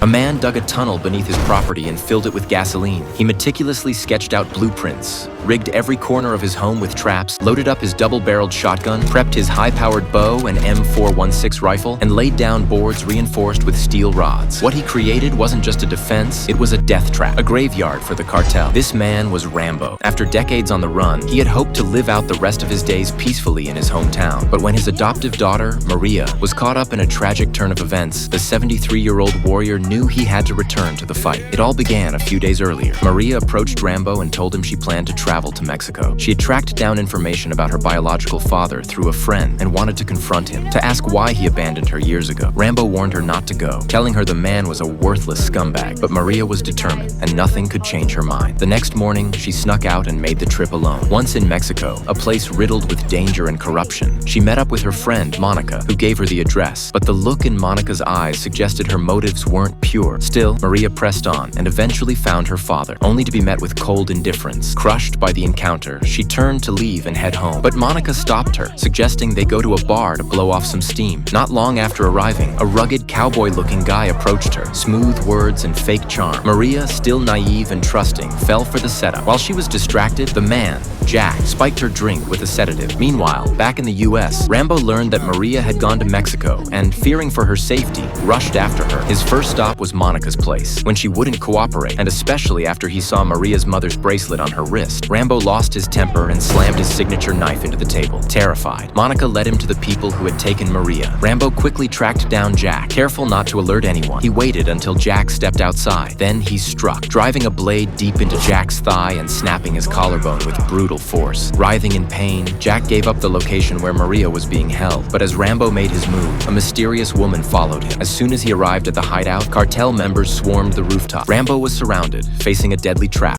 A man dug a tunnel beneath his property and filled it with gasoline. He meticulously sketched out blueprints, rigged every corner of his home with traps, loaded up his double-barreled shotgun, prepped his high-powered bow and M416 rifle, and laid down boards reinforced with steel rods. What he created wasn't just a defense, it was a death trap, a graveyard for the cartel. This man was Rambo. After decades on the run, he had hoped to live out the rest of his days peacefully in his hometown. But when his adoptive daughter, Maria, was caught up in a tragic turn of events, the 73-year-old warrior knew he had to return to the fight. It all began a few days earlier. Maria approached Rambo and told him she planned to travel to Mexico. She had tracked down information about her biological father through a friend and wanted to confront him, to ask why he abandoned her years ago. Rambo warned her not to go, telling her the man was a worthless scumbag. But Maria was determined, and nothing could change her mind. The next morning, she snuck out and made the trip alone. Once in Mexico, a place riddled with danger and corruption, she met up with her friend, Monica, who gave her the address. But the look in Monica's eyes suggested her motives weren't pure. Still, Maria pressed on and eventually found her father, only to be met with cold indifference. Crushed by the encounter, she turned to leave and head home. But Monica stopped her, suggesting they go to a bar to blow off some steam. Not long after arriving, a rugged cowboy-looking guy approached her. Smooth words and fake charm. Maria, still naive and trusting, fell for the setup. While she was distracted, the man, Jack, spiked her drink with a sedative. Meanwhile, back in the US, Rambo learned that Maria had gone to Mexico and, fearing for her safety, rushed after her. His first stop was Monica's place. When she wouldn't cooperate, and especially after he saw Maria's mother's bracelet on her wrist, Rambo lost his temper and slammed his signature knife into the table. Terrified, Monica led him to the people who had taken Maria. Rambo quickly tracked down Jack, careful not to alert anyone. He waited until Jack stepped outside. Then he struck, driving a blade deep into Jack's thigh and snapping his collarbone with brutal force. Writhing in pain, Jack gave up the location where Maria was being held. But as Rambo made his move, a mysterious woman followed him. As soon as he arrived at the hideout, cartel members swarmed the rooftop. Rambo was surrounded, facing a deadly trap.